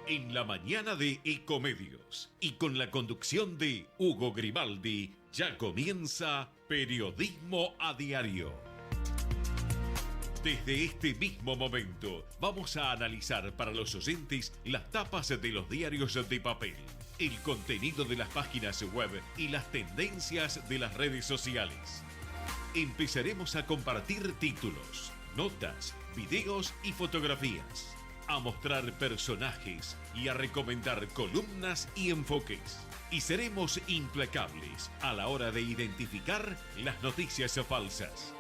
en la mañana de Ecomedios y con la conducción de Hugo Grimaldi, ya comienza Periodismo a Diario. Desde este mismo momento vamos a analizar para los oyentes las tapas de los diarios de papel, el contenido de las páginas web y las tendencias de las redes sociales. Empezaremos a compartir títulos, notas, videos y fotografías, a mostrar personajes y a recomendar columnas y enfoques. Y seremos implacables a la hora de identificar las noticias falsas.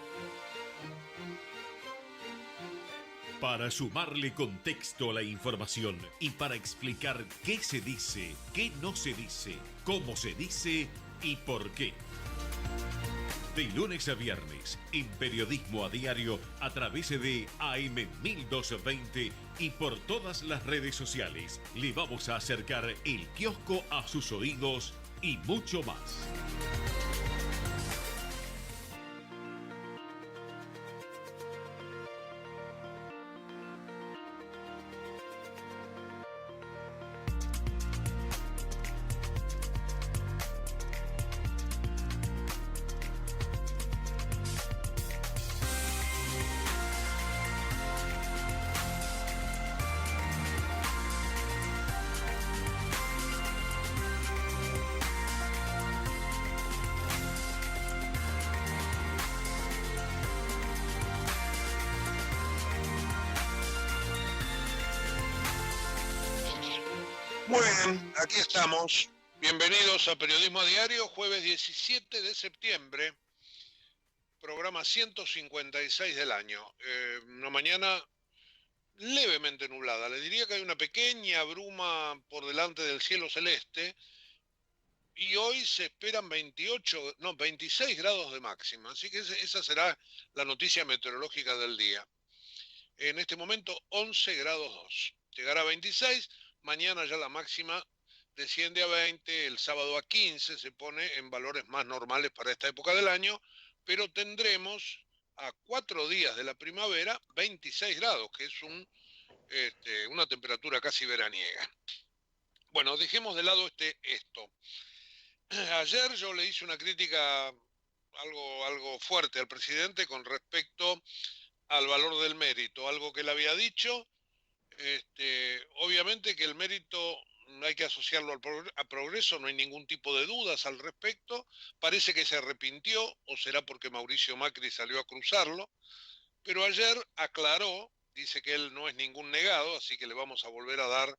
Para sumarle contexto a la información y para explicar qué se dice, qué no se dice, cómo se dice y por qué. De lunes a viernes, en Periodismo a Diario, a través de AM 1220 y por todas las redes sociales, le vamos a acercar el kiosco a sus oídos y mucho más. Muy bien, aquí estamos. Bienvenidos a Periodismo a Diario, jueves 17 de septiembre, programa 156 del año. Una mañana levemente nublada. Le diría que hay una pequeña bruma por delante del cielo celeste y hoy se esperan 26 grados de máxima. Así que esa será la noticia meteorológica del día. En este momento 11 grados 2. Llegará a 26. Mañana ya la máxima desciende a 20, el sábado a 15, se pone en valores más normales para esta época del año, pero tendremos a 4 días de la primavera 26 grados, que es una temperatura casi veraniega. Bueno, dejemos de lado esto. Ayer yo le hice una crítica algo fuerte al presidente con respecto al valor del mérito, algo que él había dicho. Obviamente que el mérito hay que asociarlo a progreso, no hay ningún tipo de dudas al respecto. Parece que se arrepintió, o será porque Mauricio Macri salió a cruzarlo, pero ayer aclaró, dice que él no es ningún negado, así que le vamos a volver a dar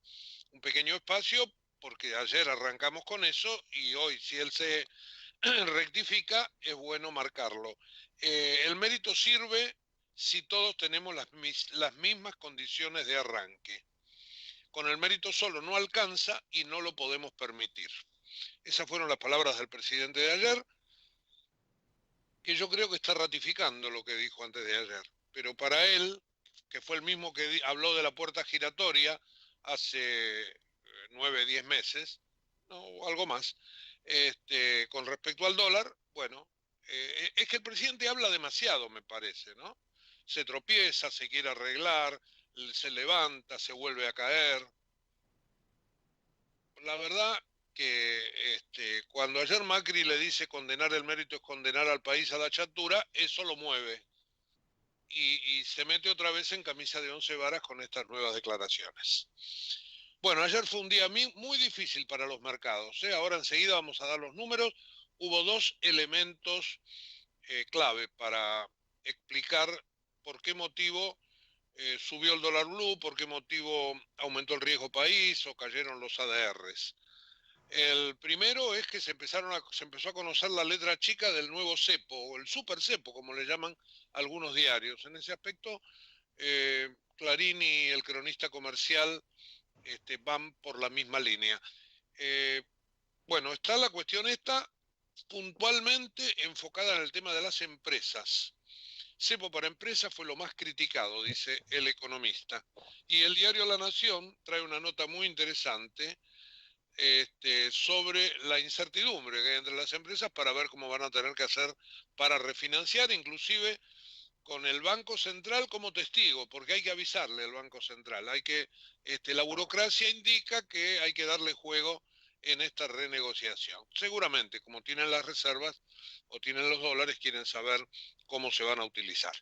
un pequeño espacio, porque ayer arrancamos con eso y hoy, si él se rectifica, es bueno marcarlo. El mérito sirve si todos tenemos las mismas condiciones de arranque. Con el mérito solo no alcanza y no lo podemos permitir. Esas fueron las palabras del presidente de ayer, que yo creo que está ratificando lo que dijo antes de ayer. Pero para él, que fue el mismo que habló de la puerta giratoria hace 9, 10 meses, no, algo más, con respecto al dólar, bueno, es que el presidente habla demasiado, me parece, ¿no? Se tropieza, se quiere arreglar, se levanta, se vuelve a caer. La verdad que cuando ayer Macri le dice condenar el mérito es condenar al país a la chatura, eso lo mueve. Y se mete otra vez en camisa de 11 varas con estas nuevas declaraciones. Bueno, ayer fue un día muy difícil para los mercados. Ahora enseguida vamos a dar los números. Hubo dos elementos clave para explicar por qué motivo subió el dólar blue, por qué motivo aumentó el riesgo país o cayeron los ADRs. El primero es que se empezó a conocer la letra chica del nuevo cepo, o el super cepo, como le llaman algunos diarios. En ese aspecto, Clarín y el cronista comercial van por la misma línea. Bueno, está la cuestión esta puntualmente enfocada en el tema de las empresas. Cepo para empresas fue lo más criticado, dice el economista. Y el diario La Nación trae una nota muy interesante sobre la incertidumbre que hay entre las empresas para ver cómo van a tener que hacer para refinanciar, inclusive con el Banco Central como testigo, porque hay que avisarle al Banco Central, la burocracia indica que hay que darle juego en esta renegociación. Seguramente, como tienen las reservas o tienen los dólares, quieren saber cómo se van a utilizar.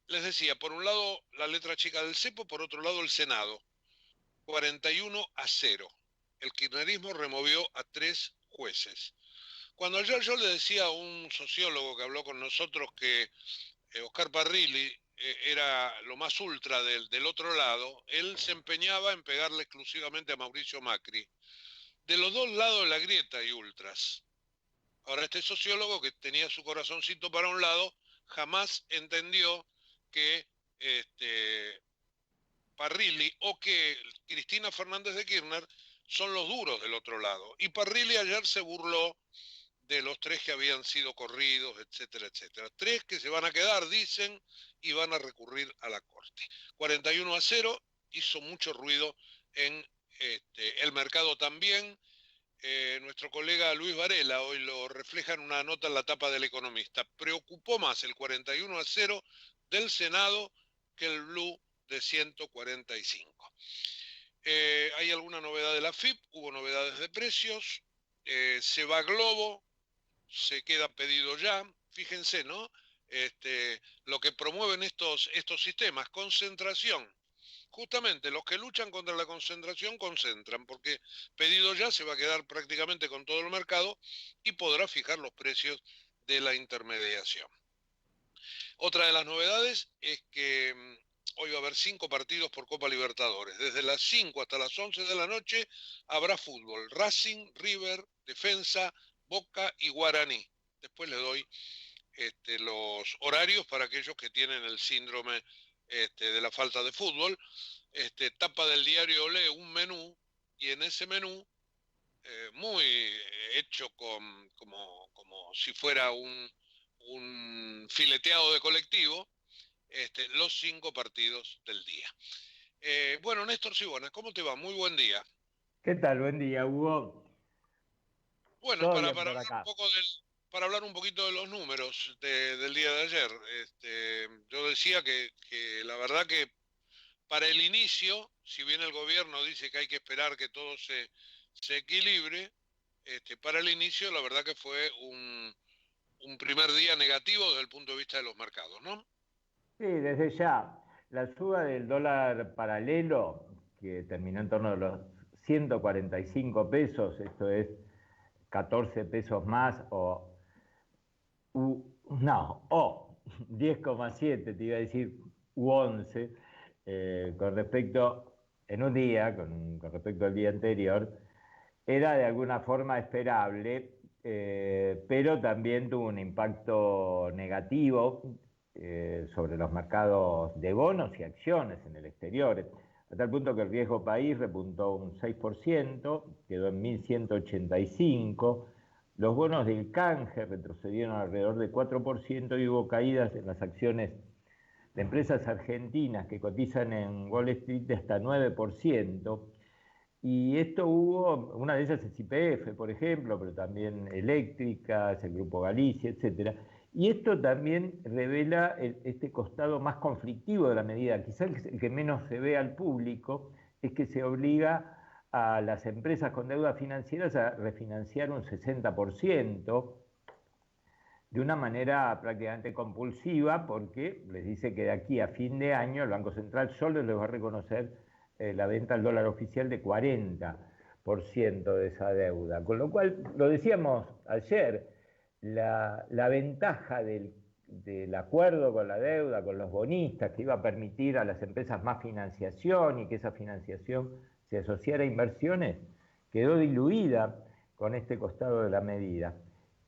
Les decía, por un lado la letra chica del cepo, por otro lado el Senado, 41-0. El kirchnerismo removió a 3 jueces. Cuando ayer yo le decía a un sociólogo que habló con nosotros que Oscar Parrilli era lo más ultra del otro lado, él se empeñaba en pegarle exclusivamente a Mauricio Macri. De los dos lados de la grieta hay ultras. Ahora, este sociólogo que tenía su corazoncito para un lado, jamás entendió que Parrilli o que Cristina Fernández de Kirchner son los duros del otro lado. Y Parrilli ayer se burló de los 3 que habían sido corridos, etcétera, etcétera. 3 que se van a quedar, dicen, y van a recurrir a la Corte. 41-0, hizo mucho ruido en el mercado también. Nuestro colega Luis Varela hoy lo refleja en una nota en la tapa del Economista. Preocupó más el 41-0 del Senado que el blue de 145. ¿Hay alguna novedad de la FIP? Hubo novedades de precios. Se va Globo, se queda pedido ya. Fíjense, ¿no? Lo que promueven estos sistemas, concentración. Justamente los que luchan contra la concentración concentran, porque pedido ya se va a quedar prácticamente con todo el mercado y podrá fijar los precios de la intermediación. Otra de las novedades es que hoy va a haber 5 partidos por Copa Libertadores. Desde las 5 hasta las 11 de la noche habrá fútbol. Racing, River, Defensa, Boca y Guaraní. Después le doy los horarios para aquellos que tienen el síndrome de la falta de fútbol. Tapa del diario Olé, un menú, y en ese menú, muy hecho como si fuera un fileteado de colectivo, los 5 partidos del día. Bueno, Néstor Sibona, ¿cómo te va? Muy buen día. ¿Qué tal? Buen día, Hugo. Bueno, para hablar un poquito de los números del día de ayer, yo decía que la verdad que para el inicio, si bien el gobierno dice que hay que esperar que todo se equilibre, para el inicio la verdad que fue un primer día negativo desde el punto de vista de los mercados, ¿no? Sí, desde ya. La suba del dólar paralelo, que terminó en torno a los 145 pesos, esto es 14 pesos más o 10,7, te iba a decir, u 11, con respecto, en un día, con respecto al día anterior, era de alguna forma esperable, pero también tuvo un impacto negativo sobre los mercados de bonos y acciones en el exterior, a tal punto que el riesgo país repuntó un 6%, quedó en 1.185, los bonos del canje retrocedieron alrededor de 4% y hubo caídas en las acciones de empresas argentinas que cotizan en Wall Street de hasta 9%. Y esto hubo, una de ellas es YPF, por ejemplo, pero también Eléctricas, el Grupo Galicia, etc. Y esto también revela este costado más conflictivo de la medida. Quizás el que menos se ve al público es que se obliga a las empresas con deudas financieras a refinanciar un 60% de una manera prácticamente compulsiva, porque les dice que de aquí a fin de año el Banco Central solo les va a reconocer la venta al dólar oficial de 40% de esa deuda. Con lo cual, lo decíamos ayer, la ventaja del acuerdo con la deuda, con los bonistas, que iba a permitir a las empresas más financiación y que esa financiación se asociara a inversiones, quedó diluida con este costado de la medida.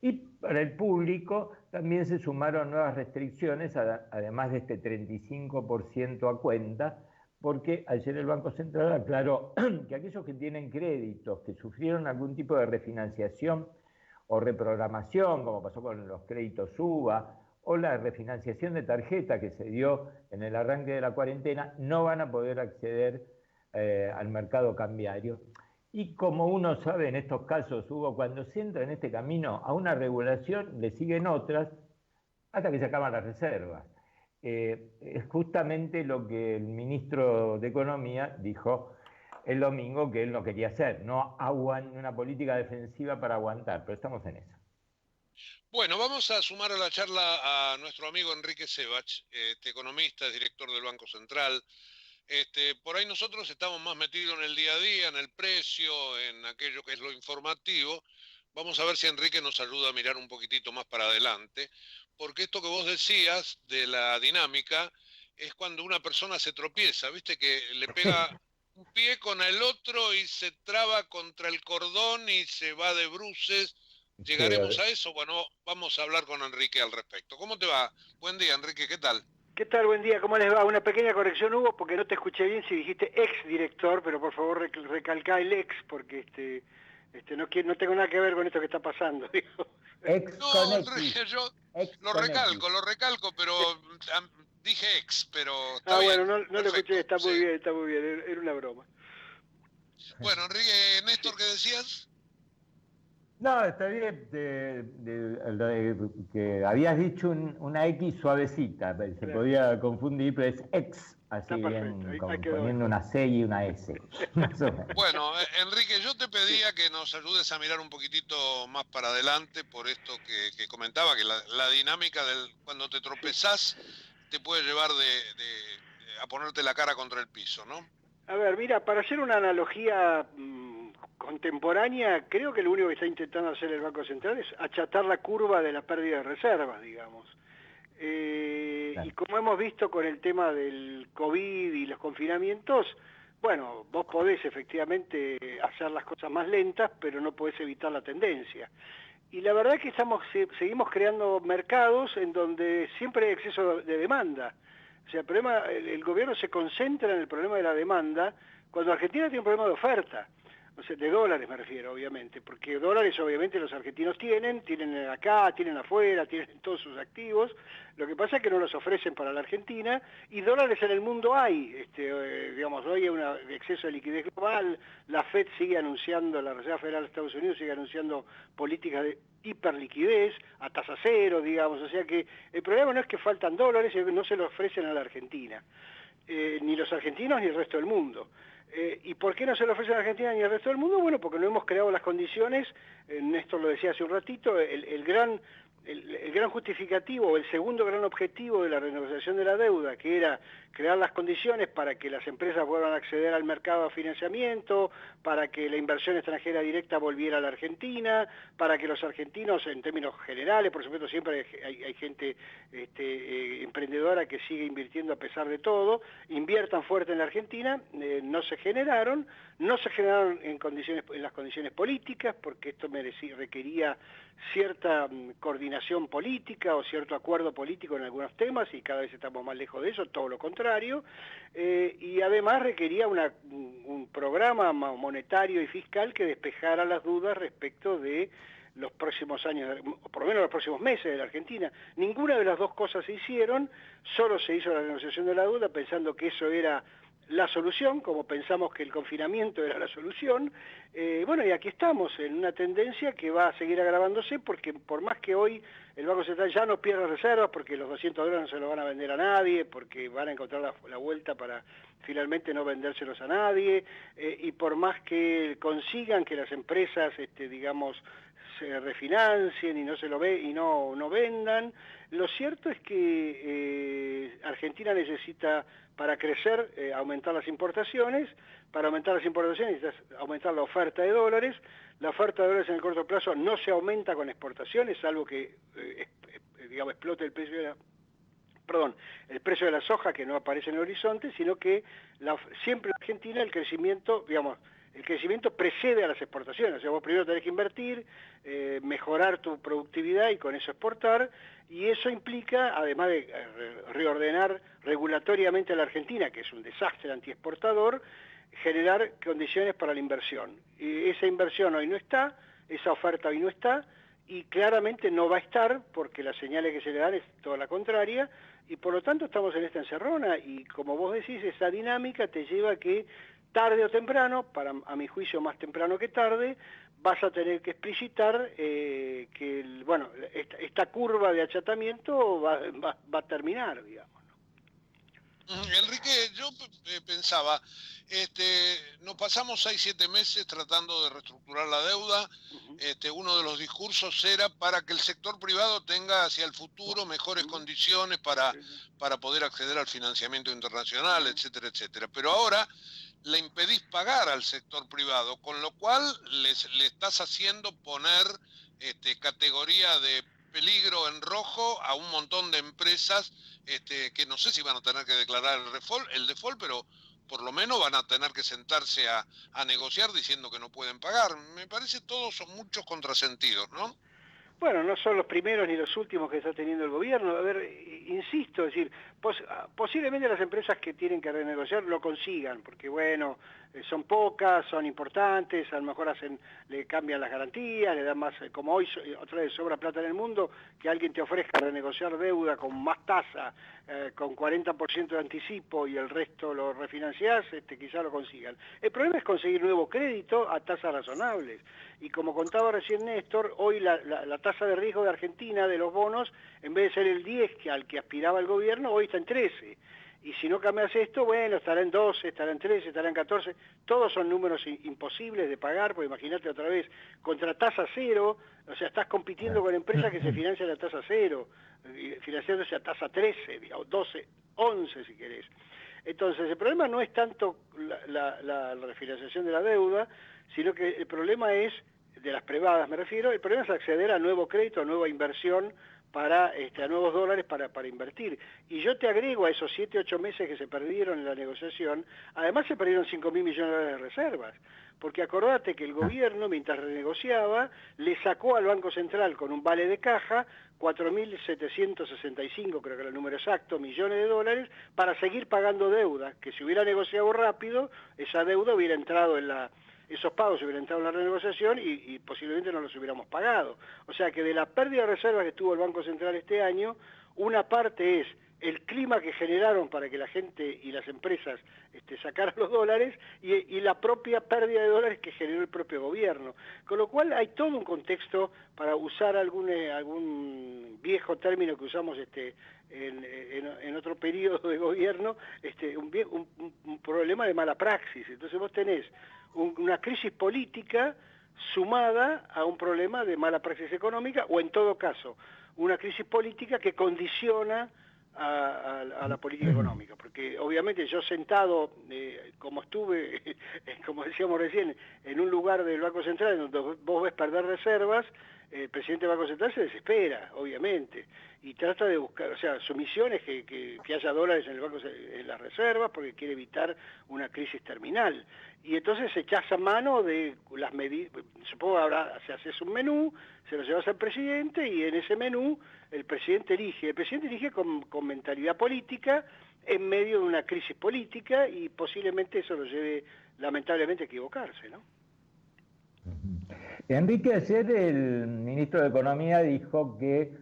Y para el público también se sumaron nuevas restricciones, además de este 35% a cuenta, porque ayer el Banco Central aclaró que aquellos que tienen créditos, que sufrieron algún tipo de refinanciación o reprogramación, como pasó con los créditos UBA, o la refinanciación de tarjeta que se dio en el arranque de la cuarentena, no van a poder acceder al mercado cambiario. Y como uno sabe en estos casos, Hugo, cuando se entra en este camino a una regulación, le siguen otras, hasta que se acaban las reservas. Es justamente lo que el ministro de Economía dijo el domingo que él no quería hacer, no una política defensiva para aguantar, pero estamos en eso. Bueno, vamos a sumar a la charla a nuestro amigo Enrique Sebach, economista, es director del Banco Central. Por ahí nosotros estamos más metidos en el día a día, en el precio, en aquello que es lo informativo. Vamos a ver si Enrique nos ayuda a mirar un poquitito más para adelante, porque esto que vos decías de la dinámica es cuando una persona se tropieza, ¿viste? Que le pega un pie con el otro y se traba contra el cordón y se va de bruces. ¿Llegaremos a eso? Bueno, vamos a hablar con Enrique al respecto. ¿Cómo te va? Buen día, Enrique, ¿qué tal? ¿Qué tal? Buen día, ¿cómo les va? Una pequeña corrección hubo porque no te escuché bien si dijiste ex director, pero por favor recalcá el ex porque no tengo nada que ver con esto que está pasando. No, Enrique, yo lo recalco, pero dije ex, pero está bien. Bueno, no lo escuché, está muy bien, era una broma. Bueno, Enrique, Néstor, ¿qué decías? No, está bien, que habías dicho una X suavecita, se podía confundir, pero es ex, así bien, poniendo una C y una S. Bueno, Enrique, yo te pedía que nos ayudes a mirar un poquitito más para adelante por esto que comentaba, que la dinámica cuando te tropezás te puede llevar a ponerte la cara contra el piso, ¿no? A ver, mira, para hacer una analogía contemporánea, creo que lo único que está intentando hacer el Banco Central es achatar la curva de la pérdida de reservas, digamos. Claro. Y como hemos visto con el tema del COVID y los confinamientos, bueno, vos podés efectivamente hacer las cosas más lentas, pero no podés evitar la tendencia. Y la verdad es que seguimos creando mercados en donde siempre hay exceso de demanda. O sea, el gobierno se concentra en el problema de la demanda cuando Argentina tiene un problema de oferta. O sea, de dólares me refiero, obviamente, porque dólares obviamente los argentinos tienen acá, tienen afuera, tienen todos sus activos. Lo que pasa es que no los ofrecen para la Argentina, y dólares en el mundo hay. Digamos, hoy hay un exceso de liquidez global, la Fed sigue anunciando, la Reserva Federal de Estados Unidos sigue anunciando políticas de hiperliquidez a tasa cero, digamos. O sea que el problema no es que faltan dólares, sino que no se los ofrecen a la Argentina. Ni los argentinos ni el resto del mundo. ¿Y por qué no se lo ofrecen a Argentina ni al resto del mundo? Bueno, porque no hemos creado las condiciones, Néstor lo decía hace un ratito, el gran justificativo, o el segundo gran objetivo de la renegociación de la deuda, que era crear las condiciones para que las empresas puedan acceder al mercado de financiamiento, para que la inversión extranjera directa volviera a la Argentina, para que los argentinos, en términos generales, por supuesto siempre hay gente emprendedora que sigue invirtiendo a pesar de todo, inviertan fuerte en la Argentina, no se generaron en las condiciones políticas, porque esto requería cierta coordinación política o cierto acuerdo político en algunos temas, y cada vez estamos más lejos de eso, todo lo contrario, y además requería un programa monetario y fiscal que despejara las dudas respecto de los próximos años, o por lo menos los próximos meses de la Argentina. Ninguna de las dos cosas se hicieron, solo se hizo la renegociación de la deuda pensando que eso era la solución, como pensamos que el confinamiento era la solución. Bueno, y aquí estamos en una tendencia que va a seguir agravándose, porque por más que hoy el Banco Central ya no pierda reservas, porque los $200 no se los van a vender a nadie, porque van a encontrar la vuelta para finalmente no vendérselos a nadie, y por más que consigan que las empresas, digamos, se refinancien y no vendan, lo cierto es que Argentina necesita, para crecer, aumentar las importaciones. Para aumentar las importaciones necesitas aumentar la oferta de dólares. La oferta de dólares en el corto plazo no se aumenta con exportaciones, salvo que digamos, explote el precio de la soja, que no aparece en el horizonte, sino que siempre en Argentina el crecimiento precede a las exportaciones. O sea, vos primero tenés que invertir, mejorar tu productividad y con eso exportar, y eso implica, además de reordenar regulatoriamente a la Argentina, que es un desastre antiexportador, generar condiciones para la inversión. Y esa inversión hoy no está, esa oferta hoy no está, y claramente no va a estar, porque las señales que se le dan es toda la contraria, y por lo tanto estamos en esta encerrona, y como vos decís, esa dinámica te lleva a que tarde o temprano, a mi juicio más temprano que tarde, vas a tener que explicitar que bueno, esta curva de achatamiento va a terminar, digamos. Enrique, yo pensaba, nos pasamos 6-7 meses tratando de reestructurar la deuda. Uno de los discursos era para que el sector privado tenga hacia el futuro mejores condiciones para poder acceder al financiamiento internacional, etcétera, etcétera. Pero ahora le impedís pagar al sector privado, con lo cual le estás haciendo poner categoría de peligro en rojo a un montón de empresas que no sé si van a tener que declarar el default, pero por lo menos van a tener que sentarse a negociar diciendo que no pueden pagar. Me parece todos son muchos contrasentidos, ¿no? Bueno, no son los primeros ni los últimos que está teniendo el gobierno. A ver, insisto, es decir, posiblemente las empresas que tienen que renegociar lo consigan, porque bueno, son pocas, son importantes, a lo mejor le cambian las garantías, le dan más, como hoy otra vez sobra plata en el mundo, que alguien te ofrezca renegociar deuda con más tasa, con 40% de anticipo y el resto lo refinanciás, quizá lo consigan. El problema es conseguir nuevo crédito a tasas razonables. Y como contaba recién Néstor, hoy la tasa de riesgo de Argentina de los bonos, en vez de ser el 10 al que aspiraba el gobierno, hoy está en 13. Y si no cambias esto, bueno, estará en 12, estará en 13, estará en 14. Todos son números imposibles de pagar, porque imagínate otra vez, contra tasa cero, o sea, estás compitiendo con empresas que se financian a tasa cero, financiándose a tasa 13, o 12, 11 si querés. Entonces, el problema no es tanto la refinanciación de la deuda, sino que el problema es, de las privadas me refiero, el problema es acceder a nuevo crédito, a nueva inversión, a nuevos dólares para invertir. Y yo te agrego a esos 7-8 meses que se perdieron en la negociación, además se perdieron 5.000 millones de dólares de reservas, porque acordate que el gobierno, mientras renegociaba, le sacó al Banco Central con un vale de caja 4.765, creo que era el número exacto, millones de dólares, para seguir pagando deuda, que si hubiera negociado rápido, esa deuda hubiera entrado esos pagos hubieran entrado en la renegociación y posiblemente no los hubiéramos pagado. O sea que de la pérdida de reservas que tuvo el Banco Central este año, una parte es el clima que generaron para que la gente y las empresas sacaran los dólares y la propia pérdida de dólares que generó el propio gobierno. Con lo cual hay todo un contexto, para usar algún viejo término que usamos en otro periodo de gobierno, un problema de mala praxis. Entonces vos tenés una crisis política sumada a un problema de mala praxis económica, o en todo caso, una crisis política que condiciona a la política económica, porque obviamente yo sentado, como estuve, como decíamos recién, en un lugar del Banco Central donde vos ves perder reservas, el presidente del Banco Central se desespera, obviamente, y trata de buscar, o sea, su misión es que haya dólares en las reservas, porque quiere evitar una crisis terminal. Y entonces se echaza mano de las medidas, supongo ahora se hace un menú, se lo llevas al presidente y en ese menú el presidente elige con mentalidad política en medio de una crisis política y posiblemente eso lo lleve lamentablemente a equivocarse, ¿no? Enrique, ayer el ministro de Economía dijo que,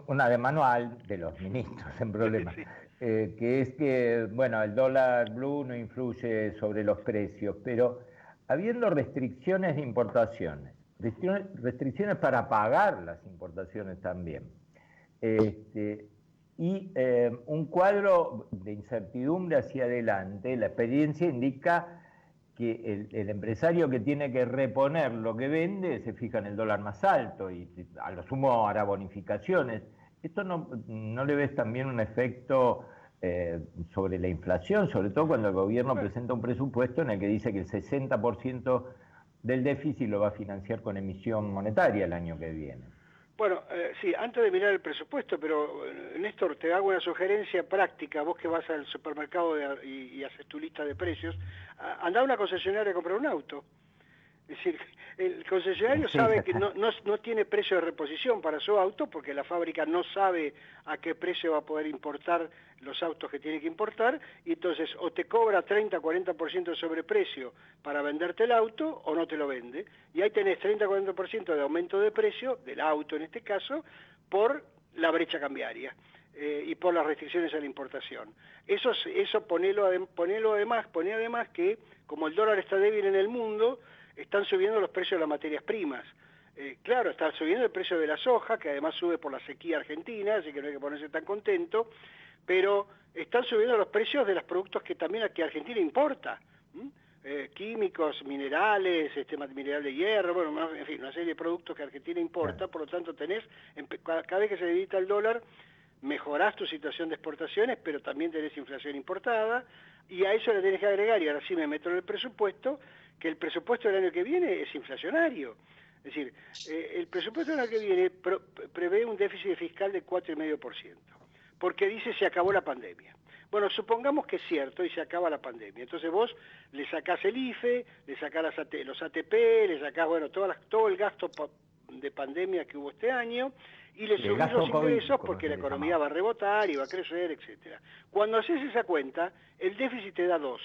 una de manual de los ministros en problemas, sí. Que es que, bueno, el dólar blue no influye sobre los precios, pero habiendo restricciones de importaciones, restricciones para pagar las importaciones también, y un cuadro de incertidumbre hacia adelante, la experiencia indica que el empresario que tiene que reponer lo que vende se fija en el dólar más alto y a lo sumo hará bonificaciones. ¿Esto no le ves también un efecto sobre la inflación, sobre todo cuando el gobierno presenta un presupuesto en el que dice que el 60% del déficit lo va a financiar con emisión monetaria el año que viene? Bueno, sí, antes de mirar el presupuesto, pero Néstor, te hago una sugerencia práctica, vos que vas al supermercado y haces tu lista de precios, andá a una concesionaria a comprar un auto. Es decir, el concesionario sabe que no tiene precio de reposición para su auto porque la fábrica no sabe a qué precio va a poder importar los autos que tiene que importar, y entonces o te cobra 30-40% de sobreprecio para venderte el auto o no te lo vende, y ahí tenés 30-40% de aumento de precio del auto en este caso por la brecha cambiaria y por las restricciones a la importación. Eso poné además que como el dólar está débil en el mundo, están subiendo los precios de las materias primas. Claro, está subiendo el precio de la soja, que además sube por la sequía argentina, así que no hay que ponerse tan contento, pero están subiendo los precios de los productos que también aquí Argentina importa. Químicos, minerales, mineral de hierro, bueno, en fin, una serie de productos que Argentina importa, claro. Por lo tanto cada vez que se debilita el dólar, mejorás tu situación de exportaciones, pero también tenés inflación importada, y a eso le tenés que agregar, y ahora sí me meto en el presupuesto, que el presupuesto del año que viene es inflacionario. Es decir, el presupuesto del año que viene prevé un déficit fiscal de 4,5%, porque dice se acabó la pandemia. Bueno, supongamos que es cierto y se acaba la pandemia. Entonces vos le sacás el IFE, le sacás los ATP, le sacás, bueno, todo el gasto de pandemia que hubo este año y le subís los ingresos porque la economía va a rebotar y va a crecer, etcétera. Cuando haces esa cuenta, el déficit te da 2.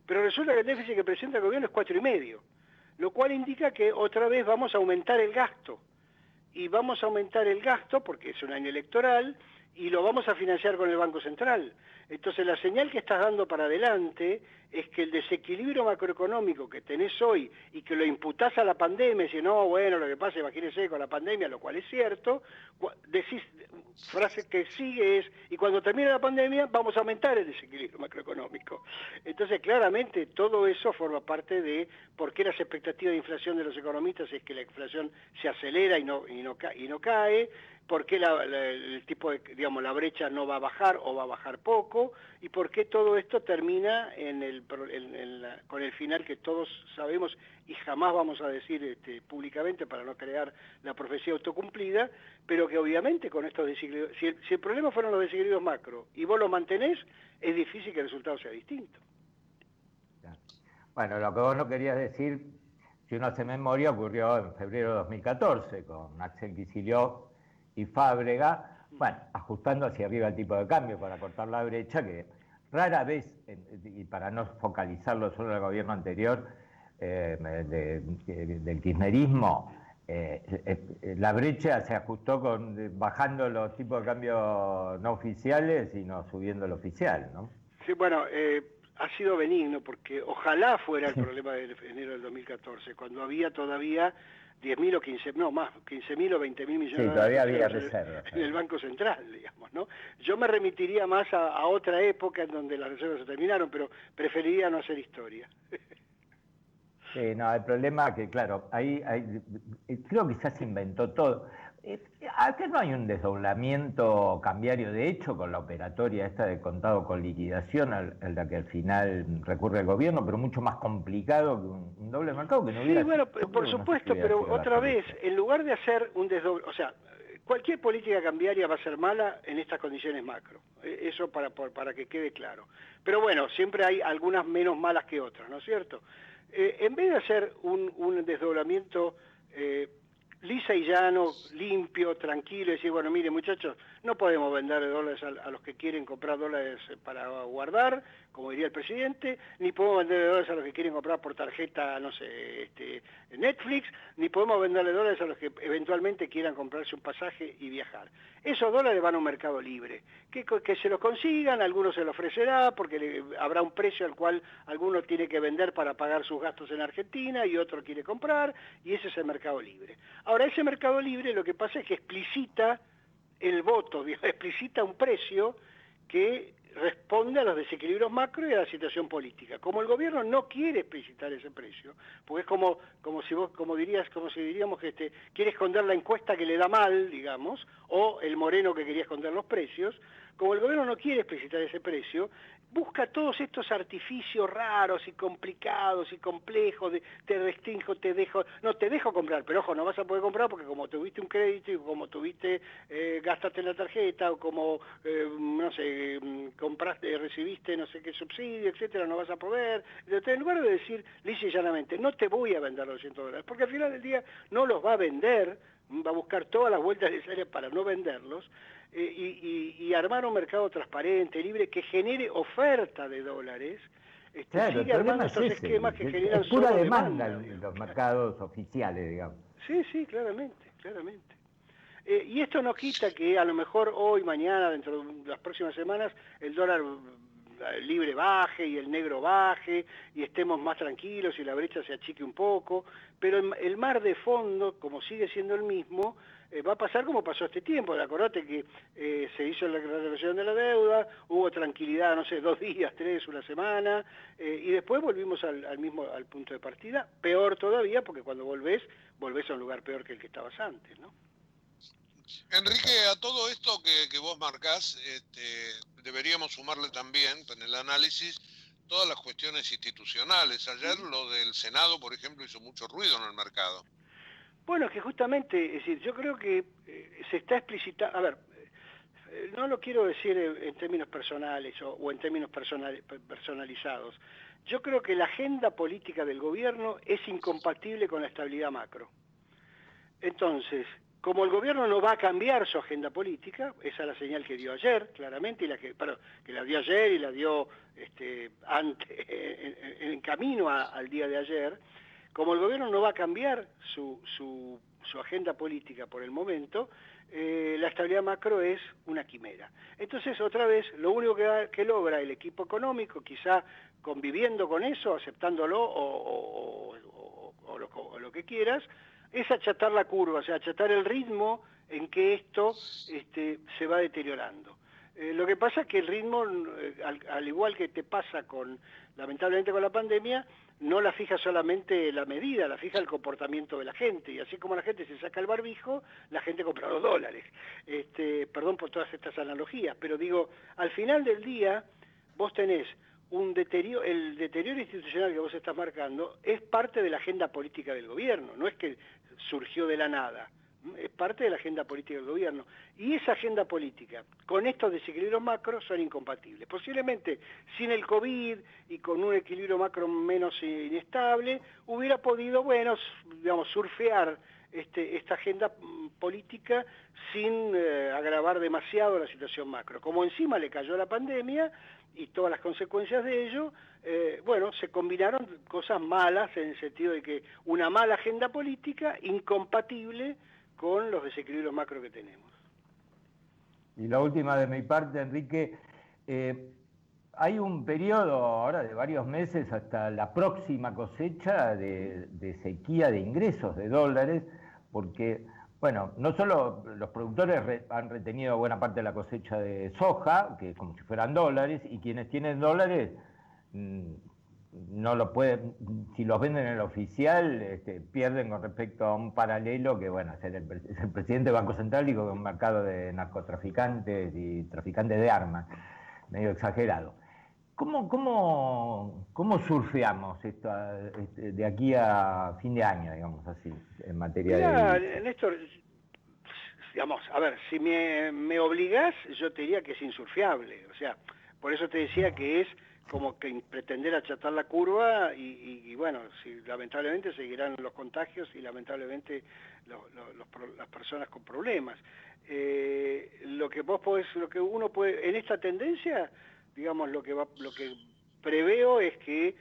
Pero resulta que el déficit que presenta el gobierno es 4,5, lo cual indica que otra vez vamos a aumentar el gasto. Y vamos a aumentar el gasto porque es un año electoral y lo vamos a financiar con el Banco Central. Entonces la señal que estás dando para adelante es que el desequilibrio macroeconómico que tenés hoy y que lo imputás a la pandemia, y si no, bueno, lo que pasa, imagínense con la pandemia, lo cual es cierto, decís, frase que sigue es, y cuando termine la pandemia vamos a aumentar el desequilibrio macroeconómico. Entonces claramente todo eso forma parte de por qué las expectativas de inflación de los economistas es que la inflación se acelera y no cae, por qué el tipo de, digamos, la brecha no va a bajar o va a bajar poco, y por qué todo esto termina con el final que todos sabemos y jamás vamos a decir públicamente para no crear la profecía autocumplida, pero que obviamente con estos desequilibrios, si el problema fueron los desequilibrios macro y vos lo mantenés, es difícil que el resultado sea distinto. Bueno, lo que vos no querías decir, si uno hace memoria, ocurrió en febrero de 2014 con Axel Kicillof y Fábrega, bueno, ajustando hacia arriba el tipo de cambio para cortar la brecha, que rara vez, y para no focalizarlo solo en el gobierno anterior, del kirchnerismo, la brecha se ajustó bajando los tipos de cambio no oficiales y no subiendo el oficial, ¿no? Sí, bueno, ha sido benigno, porque ojalá fuera el problema de enero del 2014, cuando había todavía 10.000 o 15, no más, 15.000 o 20.000 millones de todavía había reservas en el Banco Central, digamos, ¿no? Yo me remitiría más a otra época en donde las reservas se terminaron, pero preferiría no hacer historia. Sí, no, el problema es que, claro, creo que ya se inventó todo. Acá no hay un desdoblamiento cambiario de hecho con la operatoria esta de contado con liquidación a la que al final recurre el gobierno, pero mucho más complicado que un doble mercado que no hubiera... Sí, bueno, por supuesto, pero otra vez, en lugar de hacer un desdoble, o sea, cualquier política cambiaria va a ser mala en estas condiciones macro, eso para que quede claro. Pero bueno, siempre hay algunas menos malas que otras, ¿no es cierto? En vez de hacer un desdoblamiento lisa y llano, limpio, tranquilo, y decir, bueno, mire muchachos, no podemos vender dólares a los que quieren comprar dólares para guardar, como diría el presidente, ni podemos vender dólares a los que quieren comprar por tarjeta, no sé, Netflix, ni podemos venderle dólares a los que eventualmente quieran comprarse un pasaje y viajar. Esos dólares van a un mercado libre, que se los consigan, alguno se lo ofrecerá, porque habrá un precio al cual alguno tiene que vender para pagar sus gastos en Argentina y otro quiere comprar, y ese es el mercado libre. Ahora, ese mercado libre lo que pasa es que explicita el voto, explicita un precio que responde a los desequilibrios macro y a la situación política. Como el gobierno no quiere explicitar ese precio, porque es como si diríamos que quiere esconder la encuesta que le da mal, digamos, o el Moreno que quería esconder los precios, como el gobierno no quiere explicitar ese precio, busca todos estos artificios raros y complicados y complejos de te restringo, te dejo comprar, pero ojo, no vas a poder comprar porque como tuviste un crédito y como tuviste, gastaste en la tarjeta o como, no sé, compraste, recibiste no sé qué subsidio, etcétera, no vas a poder. Entonces, en lugar de decir lisa y llanamente, no te voy a vender los $200, porque al final del día no los va a vender, va a buscar todas las vueltas necesarias para no venderlos, y armar un mercado transparente, libre, que genere oferta de dólares. Claro, sigue armando estos esquemas que generan pura solo demanda digamos. los mercados oficiales, digamos. Sí, claramente. Y esto no quita que a lo mejor hoy, mañana, dentro de las próximas semanas, el dólar el libre baje y el negro baje y estemos más tranquilos y la brecha se achique un poco, pero el mar de fondo, como sigue siendo el mismo, va a pasar como pasó este tiempo. Acordate que se hizo la reducción de la deuda, hubo tranquilidad, no sé, 2 días, 3, una semana, y después volvimos al punto de partida, peor todavía, porque cuando volvés a un lugar peor que el que estabas antes, ¿no? Enrique, a todo esto que vos marcás, deberíamos sumarle también en el análisis todas las cuestiones institucionales. Ayer lo del Senado, por ejemplo, hizo mucho ruido en el mercado. Bueno, es que justamente, es decir, yo creo que se está explicitando, a ver, no lo quiero decir en términos personales o en términos personalizados. Yo creo que la agenda política del gobierno es incompatible con la estabilidad macro. Entonces, como el gobierno no va a cambiar su agenda política, esa es la señal que dio ayer, claramente, que la dio ayer y la dio en camino al día de ayer, como el gobierno no va a cambiar su agenda política por el momento, la estabilidad macro es una quimera. Entonces, otra vez, lo único que logra el equipo económico, quizá conviviendo con eso, aceptándolo o lo que quieras, es achatar la curva, o sea, achatar el ritmo en que esto se va deteriorando. Lo que pasa es que el ritmo, al igual que te pasa lamentablemente con la pandemia, no la fija solamente la medida, la fija el comportamiento de la gente, y así como la gente se saca el barbijo, la gente compra los dólares. Perdón por todas estas analogías, pero digo, al final del día, vos tenés el deterioro institucional que vos estás marcando es parte de la agenda política del gobierno, no es que surgió de la nada, es parte de la agenda política del gobierno. Y esa agenda política, con estos desequilibrios macro, son incompatibles. Posiblemente sin el COVID y con un equilibrio macro menos inestable, hubiera podido, surfear esta agenda política sin agravar demasiado la situación macro. Como encima le cayó la pandemia y todas las consecuencias de ello, se combinaron cosas malas en el sentido de que una mala agenda política incompatible con los desequilibrios macro que tenemos. Y la última de mi parte, Enrique, hay un periodo ahora de varios meses hasta la próxima cosecha de sequía de ingresos de dólares, porque, bueno, no solo los productores han retenido buena parte de la cosecha de soja, que es como si fueran dólares, y quienes tienen dólares no lo pueden, si los venden en el oficial, pierden con respecto a un paralelo que, bueno, es el presidente del Banco Central y con un mercado de narcotraficantes y traficantes de armas, medio exagerado. ¿Cómo surfeamos esto de aquí a fin de año, digamos así, en materia de... Néstor, digamos, a ver, si me obligás, yo te diría que es insurfeable. O sea, por eso te decía que es como que pretender achatar la curva y bueno, lamentablemente seguirán los contagios y lamentablemente las personas con problemas. Lo que uno puede, en esta tendencia, digamos, lo que preveo es que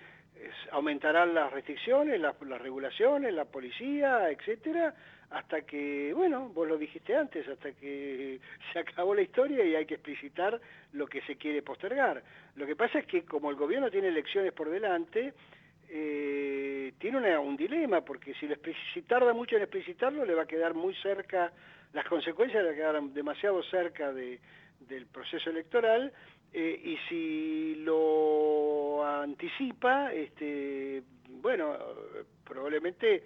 aumentarán las restricciones, las regulaciones, la policía, etcétera, hasta que, bueno, vos lo dijiste antes, hasta que se acabó la historia y hay que explicitar lo que se quiere postergar. Lo que pasa es que como el gobierno tiene elecciones por delante, tiene un dilema, porque si tarda mucho en explicitarlo, le va a quedar muy cerca, las consecuencias le quedarán demasiado cerca del proceso electoral, y si lo anticipa, probablemente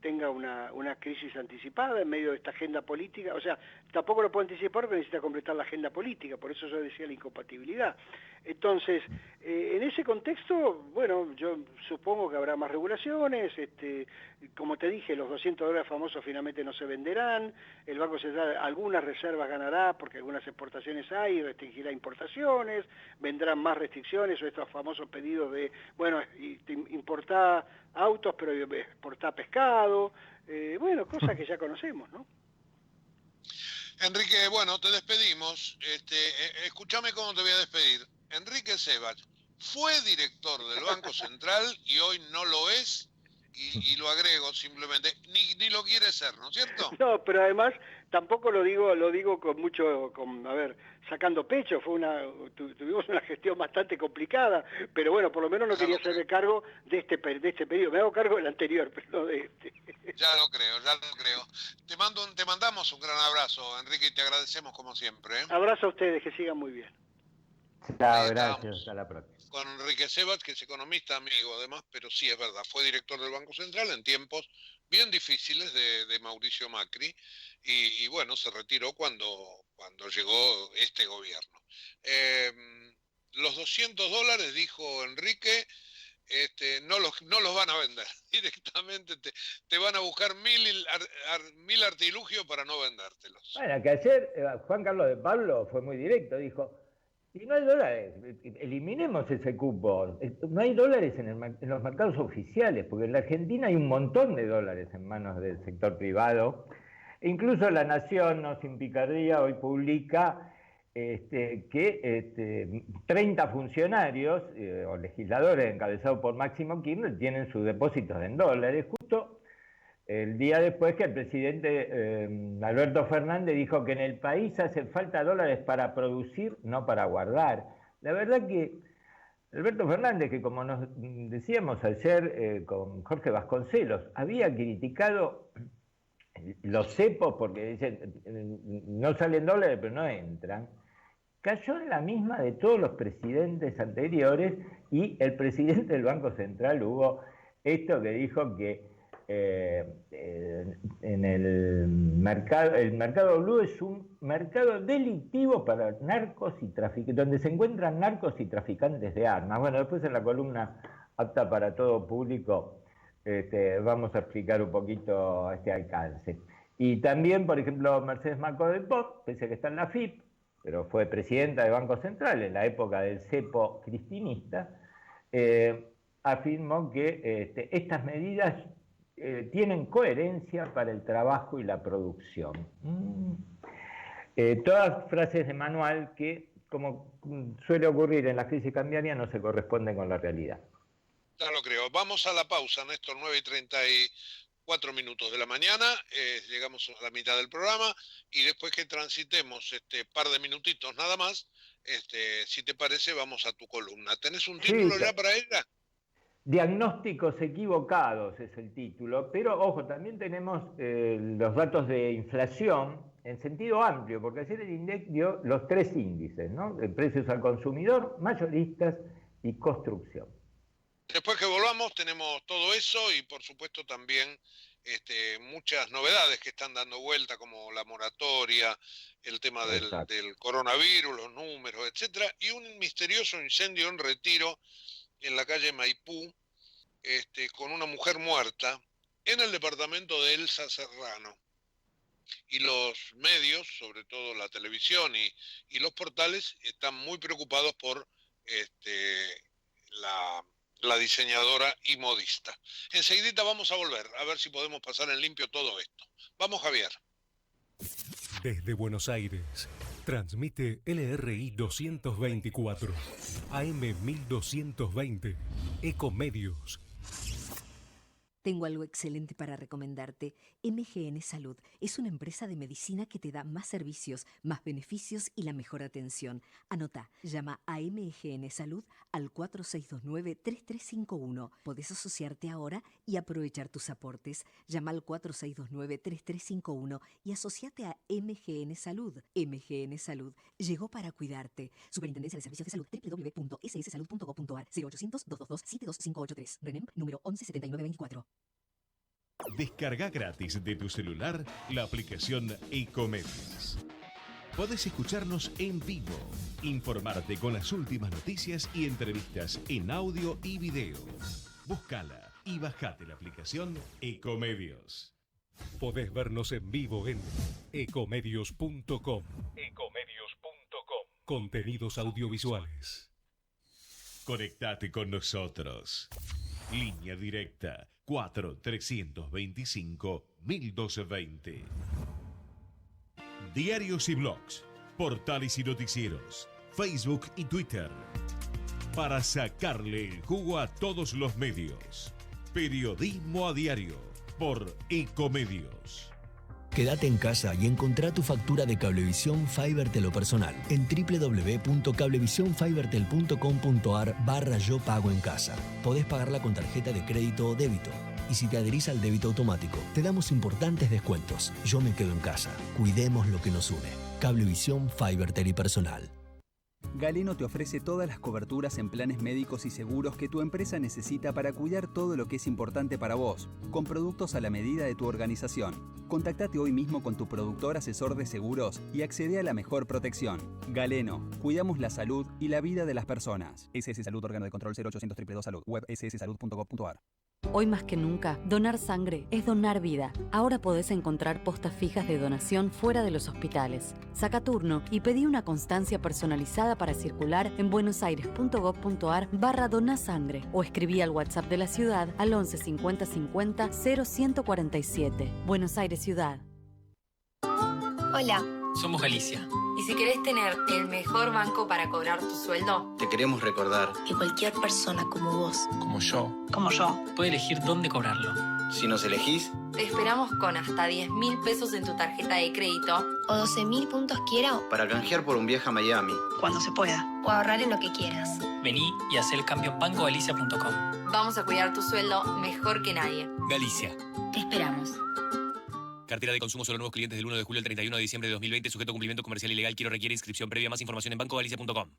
tenga una crisis anticipada en medio de esta agenda política. O sea, tampoco lo puede anticipar porque necesita completar la agenda política, por eso yo decía la incompatibilidad. Entonces, en ese contexto, bueno, yo supongo que habrá más regulaciones, como te dije, los $200 famosos finalmente no se venderán, el Banco Central algunas reservas ganará porque algunas exportaciones hay, restringirá importaciones, vendrán más restricciones o estos famosos pedidos de, bueno, importá autos pero exportá pescado, cosas que ya conocemos, ¿no? Enrique, bueno, te despedimos. Escúchame cómo te voy a despedir. Enrique Sebach fue director del Banco Central y hoy no lo es, y lo agrego simplemente, ni lo quiere ser, ¿no es cierto? No, pero además tampoco lo digo con mucho, sacando pecho, tuvimos una gestión bastante complicada, pero bueno, por lo menos no Ya quería lo creo. hacerme cargo de este periodo. Me hago cargo del anterior, pero no de este. Ya lo creo. Te mandamos un gran abrazo, Enrique, y te agradecemos como siempre, ¿eh? Abrazo a ustedes, que sigan muy bien. Chao, Ahí gracias, estábamos hasta la próxima. con Enrique Sebas, que es economista amigo además, pero sí es verdad, fue director del Banco Central en tiempos bien difíciles de Mauricio Macri, y bueno, se retiró cuando llegó este gobierno. Los $200, dijo Enrique, no los van a vender. Directamente te van a buscar mil artilugios para no vendértelos. Bueno, que ayer Juan Carlos de Pablo fue muy directo, dijo, si no hay dólares, eliminemos ese cupo. No hay dólares en los mercados oficiales, porque en la Argentina hay un montón de dólares en manos del sector privado. E incluso La Nación, no sin picardía, hoy publica que 30 funcionarios o legisladores encabezados por Máximo Kirchner tienen sus depósitos en dólares, justo el día después que el presidente Alberto Fernández dijo que en el país hace falta dólares para producir, no para guardar. La verdad que Alberto Fernández, que como nos decíamos ayer con Jorge Vasconcelos, había criticado los cepos porque dicen no salen dólares pero no entran, cayó en la misma de todos los presidentes anteriores, y el presidente del Banco Central hubo esto que dijo que en el mercado blue es un mercado delictivo para narcos y traficantes, donde se encuentran narcos y traficantes de armas. Bueno, después en la columna apta para todo público vamos a explicar un poquito este alcance. Y también, por ejemplo, Mercedes Marcos de Pop, pese a que está en la FIP, pero fue presidenta del Banco Central en la época del cepo cristinista, afirmó que estas medidas tienen coherencia para el trabajo y la producción. Todas frases de manual que, como suele ocurrir en la crisis cambiaria, no se corresponden con la realidad. Ya lo creo. Vamos a la pausa, Néstor, 9:34 minutos de la mañana, llegamos a la mitad del programa, y después que transitemos par de minutitos nada más, si te parece, vamos a tu columna. ¿Tenés un título ya para ella? Diagnósticos equivocados es el título, pero ojo, también tenemos los datos de inflación en sentido amplio, porque ayer el INDEC dio los 3 índices, ¿no? De precios al consumidor, mayoristas y construcción. Después que volvamos tenemos todo eso y por supuesto también muchas novedades que están dando vuelta, como la moratoria, el tema del coronavirus, los números, etcétera, y un misterioso incendio en Retiro, en la calle Maipú, con una mujer muerta, en el departamento de Elsa Serrano. Y los medios, sobre todo la televisión y los portales, están muy preocupados por la diseñadora y modista. Enseguidita vamos a volver, a ver si podemos pasar en limpio todo esto. Vamos, Javier. Desde Buenos Aires, transmite LRI 224, AM 1220, Ecomedios. Tengo algo excelente para recomendarte. MGN Salud es una empresa de medicina que te da más servicios, más beneficios y la mejor atención. Anota, llama a MGN Salud al 4629-3351. Podés asociarte ahora y aprovechar tus aportes. Llama al 4629-3351 y asociate a MGN Salud. MGN Salud llegó para cuidarte. Superintendencia de Servicios de Salud, www.sssalud.gov.ar, 0800-222-72583. RENEM, número 117924. Descarga gratis de tu celular la aplicación Ecomedios. Podés escucharnos en vivo, informarte con las últimas noticias y entrevistas en audio y video. Búscala y bajate la aplicación Ecomedios. Podés vernos en vivo en ecomedios.com. Contenidos audiovisuales. Conectate con nosotros. Línea directa 4-325-1220. Diarios y blogs, portales y noticieros, Facebook y Twitter. Para sacarle el jugo a todos los medios. Periodismo a diario por Ecomedios. Quédate en casa y encontrá tu factura de Cablevisión Fibertel o personal en www.cablevisionfibertel.com.ar/yo pago en casa. Podés pagarla con tarjeta de crédito o débito. Y si te adherís al débito automático, te damos importantes descuentos. Yo me quedo en casa. Cuidemos lo que nos une. Cablevisión Fibertel y personal. Galeno te ofrece todas las coberturas en planes médicos y seguros que tu empresa necesita para cuidar todo lo que es importante para vos, con productos a la medida de tu organización. Contactate hoy mismo con tu productor asesor de seguros y accede a la mejor protección. Galeno, cuidamos la salud y la vida de las personas. SS Salud, órgano de control 0800 222 Salud, web sssalud.gov.ar. Hoy más que nunca, donar sangre es donar vida. Ahora podés encontrar postas fijas de donación fuera de los hospitales. Saca turno y pedí una constancia personalizada para circular en buenosaires.gov.ar/donasangre o escribí al WhatsApp de la ciudad al 11 50 50 0147. Buenos Aires Ciudad. Hola. Somos Galicia. Y si querés tener el mejor banco para cobrar tu sueldo, Te queremos recordar que cualquier persona como vos, como yo, puede elegir dónde cobrarlo. Si nos elegís, te esperamos con hasta 10.000 pesos en tu tarjeta de crédito o 12.000 puntos quiera para canjear por un viaje a Miami, cuando se pueda, o ahorrar en lo que quieras. vení y hacé el cambio en bancogalicia.com. Vamos a cuidar tu sueldo mejor que nadie. Galicia. Te esperamos. Cartera de consumo solo nuevos clientes del 1 de julio al 31 de diciembre de 2020, sujeto a cumplimiento comercial ilegal. Quiero requiere inscripción previa. Más información en bancogalicia.com.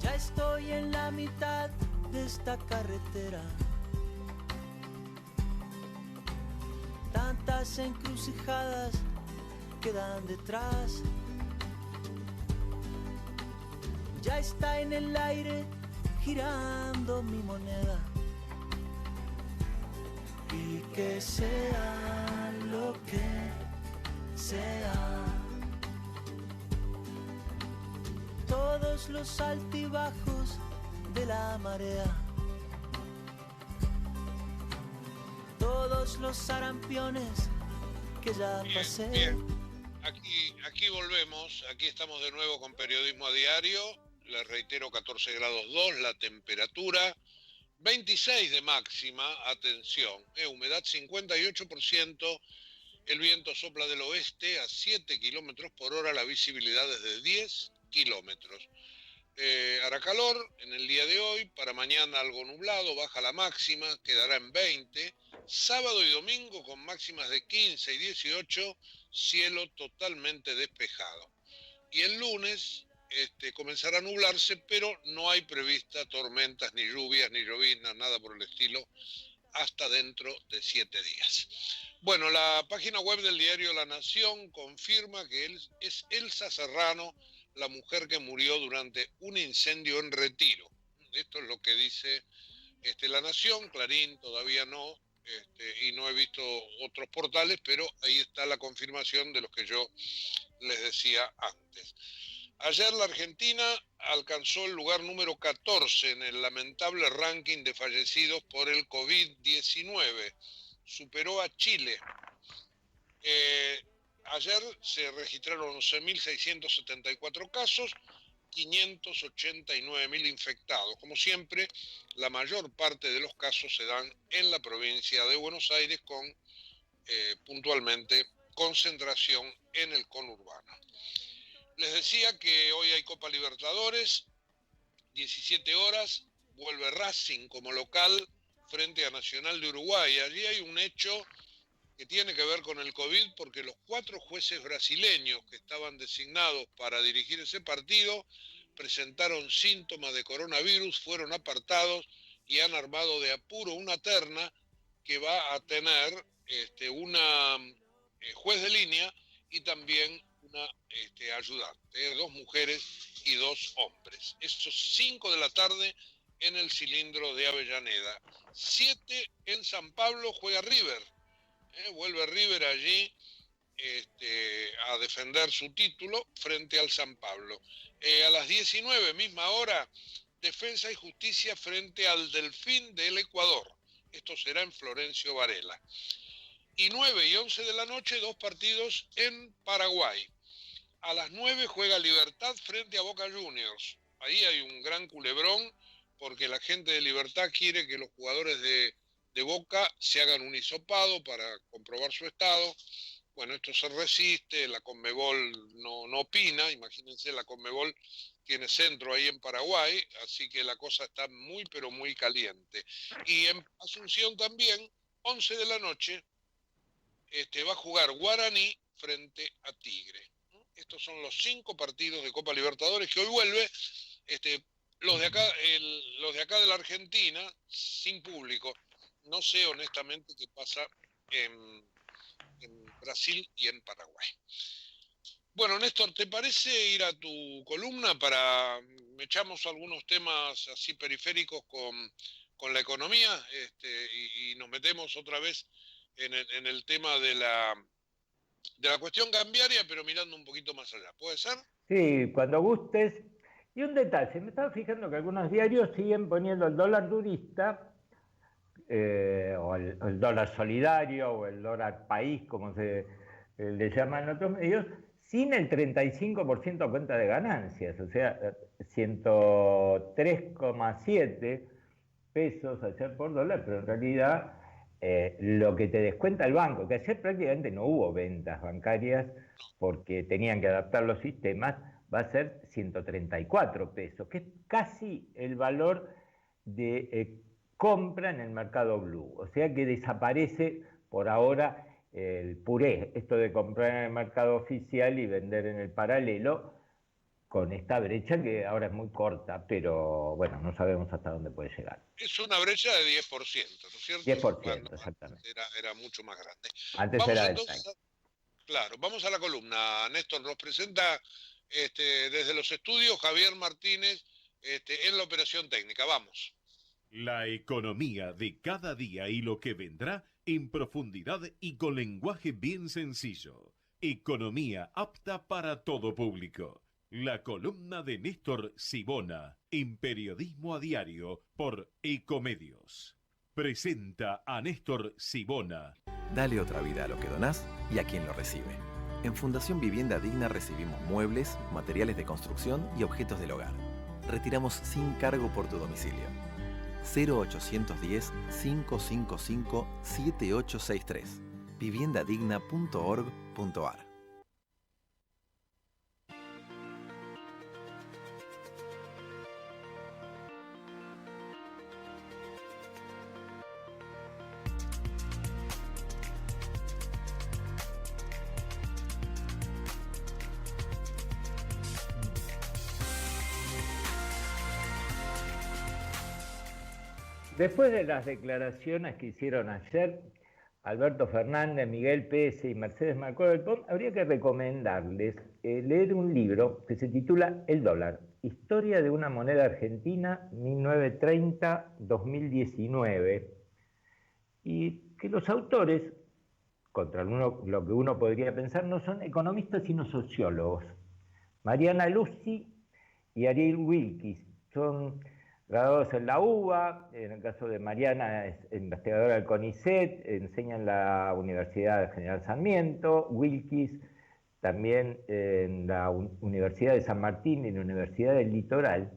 Ya estoy en la mitad de esta carretera. Tantas encrucijadas quedan detrás. Ya está en el aire girando mi moneda. Y que sea lo que sea, todos los altibajos de la marea, todos los sarampiones que ya pasé. Bien. Aquí volvemos, aquí estamos de nuevo con Periodismo a Diario. Les reitero, 14 grados 2 la temperatura, 26 de máxima, atención, humedad 58%, el viento sopla del oeste a 7 kilómetros por hora, la visibilidad es de 10 kilómetros. Hará calor en el día de hoy, para mañana algo nublado, baja la máxima, quedará en 20, sábado y domingo con máximas de 15 y 18, cielo totalmente despejado. Y el lunes comenzará a nublarse, pero no hay prevista tormentas, ni lluvias, ni lloviznas, nada por el estilo, hasta dentro de 7 días. Bueno, la página web del diario La Nación confirma que es Elsa Serrano, la mujer que murió durante un incendio en Retiro. Esto es lo que dice La Nación, Clarín todavía no, y no he visto otros portales, pero ahí está la confirmación de lo que yo les decía antes. Ayer la Argentina alcanzó el lugar número 14 en el lamentable ranking de fallecidos por el COVID-19. Superó a Chile. Ayer se registraron 11.674 casos, 589.000 infectados. Como siempre, la mayor parte de los casos se dan en la provincia de Buenos Aires con, puntualmente, concentración en el conurbano. Les decía que hoy hay Copa Libertadores, 17 horas, vuelve Racing como local frente a Nacional de Uruguay. Allí hay un hecho que tiene que ver con el COVID, porque los 4 jueces brasileños que estaban designados para dirigir ese partido presentaron síntomas de coronavirus, fueron apartados y han armado de apuro una terna que va a tener una juez de línea y también una ayudante, 2 mujeres y 2 hombres. Eso 5 de la tarde en el Cilindro de Avellaneda. 7 en San Pablo juega River. Vuelve River allí a defender su título frente al San Pablo. A las 19, misma hora, Defensa y Justicia frente al Delfín del Ecuador. Esto será en Florencio Varela. Y 9 y 11 de la noche, 2 partidos en Paraguay. A las 9 juega Libertad frente a Boca Juniors. Ahí hay un gran culebrón porque la gente de Libertad quiere que los jugadores de Boca se hagan un hisopado para comprobar su estado. Bueno, esto se resiste, la Conmebol no opina, imagínense, la Conmebol tiene centro ahí en Paraguay, así que la cosa está muy, pero muy caliente. Y en Asunción también, 11 de la noche, va a jugar Guaraní frente a Tigre. Estos son los 5 partidos de Copa Libertadores que hoy vuelve. Los de acá de la Argentina, sin público. No sé honestamente qué pasa en Brasil y en Paraguay. Bueno, Néstor, ¿te parece ir a tu columna para echamos algunos temas así periféricos con la economía y nos metemos otra vez en el tema de la cuestión cambiaria, pero mirando un poquito más allá? ¿Puede ser? Sí, cuando gustes. Y un detalle, me estaba fijando que algunos diarios siguen poniendo el dólar durista, o el dólar solidario, o el dólar país, como se le llama en otros medios, sin el 35% a cuenta de ganancias, o sea, 103,7 pesos ayer por dólar, pero en realidad lo que te descuenta el banco, que ayer prácticamente no hubo ventas bancarias porque tenían que adaptar los sistemas, va a ser 134 pesos, que es casi el valor de compra en el mercado blue. O sea que desaparece por ahora el puré, esto de comprar en el mercado oficial y vender en el paralelo, con esta brecha que ahora es muy corta, pero bueno, no sabemos hasta dónde puede llegar. Es una brecha de 10%, ¿no es cierto? 10%, exactamente. Era mucho más grande. Antes vamos era entonces claro, vamos a la columna. Néstor nos presenta desde los estudios Javier Martínez en la operación técnica. Vamos. La economía de cada día y lo que vendrá en profundidad y con lenguaje bien sencillo. Economía apta para todo público. La columna de Néstor Sibona en Periodismo a Diario por Ecomedios. Presenta a Néstor Sibona. Dale otra vida a lo que donás y a quien lo recibe. En Fundación Vivienda Digna recibimos muebles, materiales de construcción y objetos del hogar. Retiramos sin cargo por tu domicilio. 0810-555-7863. viviendadigna.org.ar. Después de las declaraciones que hicieron ayer Alberto Fernández, Miguel Pérez y Mercedes Marcó del Pont, habría que recomendarles leer un libro que se titula El dólar, Historia de una moneda argentina 1930-2019, y que los autores, contra lo que uno podría pensar, no son economistas sino sociólogos. Mariana Lucy y Ariel Wilkis son graduados en la UBA, en el caso de Mariana es investigadora del CONICET, enseña en la Universidad General Sarmiento, Wilkis también en la Universidad de San Martín y en la Universidad del Litoral.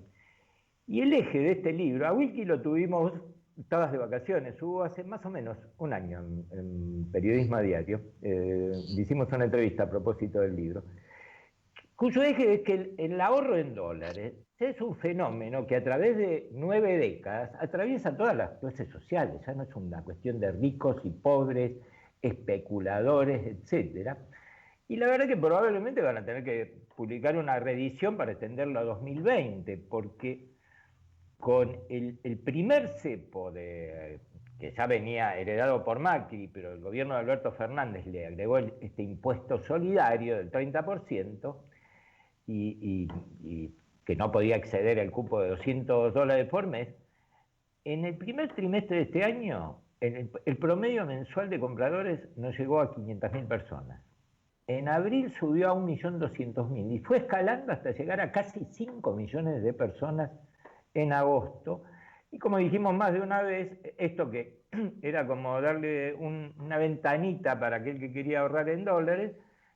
Y el eje de este libro, a Wilkis lo tuvimos, estabas de vacaciones, hubo hace más o menos un año en Periodismo a Diario, le hicimos una entrevista a propósito del libro, cuyo eje es que el ahorro en dólares es un fenómeno que a través de 9 décadas atraviesa todas las clases sociales, ya no es una cuestión de ricos y pobres, especuladores, etc. Y la verdad que probablemente van a tener que publicar una reedición para extenderlo a 2020, porque con el primer cepo que ya venía heredado por Macri, pero el gobierno de Alberto Fernández le agregó este impuesto solidario del 30%, y que no podía exceder el cupo de $200 por mes, en el primer trimestre de este año, el promedio mensual de compradores no llegó a 500.000 personas. En abril subió a 1.200.000 y fue escalando hasta llegar a casi 5 millones de personas en agosto. Y como dijimos más de una vez, esto que era como darle una ventanita para aquel que quería ahorrar en dólares,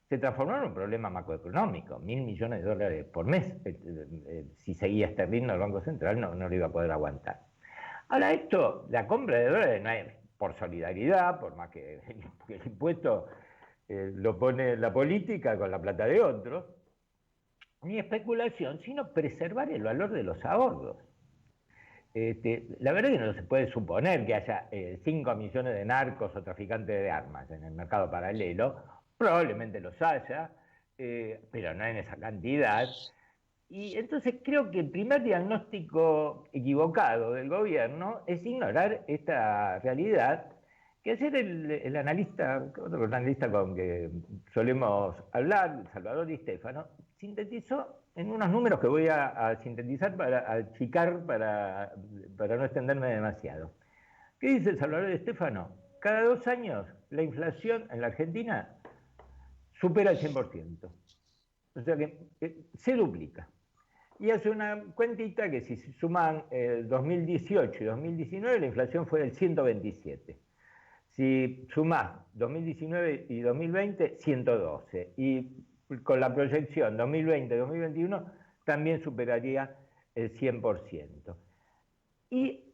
se transformó en un problema macroeconómico. 1.000 millones de dólares por mes. Si seguía este ritmo, el Banco Central no lo iba a poder aguantar. Ahora esto, la compra de dólares no es por solidaridad, por más que el impuesto lo pone la política con la plata de otros, ni especulación, sino preservar el valor de los ahorros. La verdad es que no se puede suponer que haya 5 millones de narcos o traficantes de armas en el mercado paralelo. Probablemente los haya, pero no en esa cantidad. Y entonces creo que el primer diagnóstico equivocado del gobierno es ignorar esta realidad que ayer el analista, otro analista con que solemos hablar, Salvador Di Stefano, sintetizó en unos números que voy a sintetizar para achicar, para no extenderme demasiado. ¿Qué dice Salvador Di Stefano? Cada 2 años la inflación en la Argentina supera el 100%. O sea que se duplica. Y hace una cuentita que si se suman 2018 y 2019, la inflación fue del 127. Si sumás 2019 y 2020, 112. Y con la proyección 2020-2021 también superaría el 100%. Y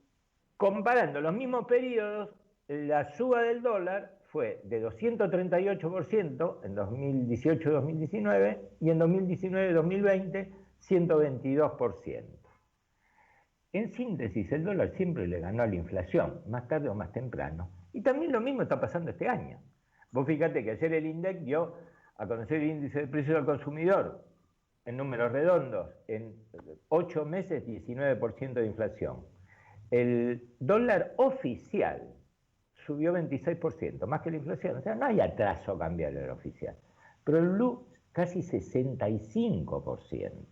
comparando los mismos periodos, la suba del dólar fue de 238% en 2018-2019 y en 2019-2020 122%. En síntesis, el dólar siempre le ganó a la inflación, más tarde o más temprano. Y también lo mismo está pasando este año. Vos fíjate que ayer el INDEC dio a conocer el índice de precios al consumidor en números redondos, en 8 meses 19% de inflación. El dólar oficial subió 26%, más que la inflación. O sea, no hay atraso cambiario del oficial. Pero el blue casi 65%.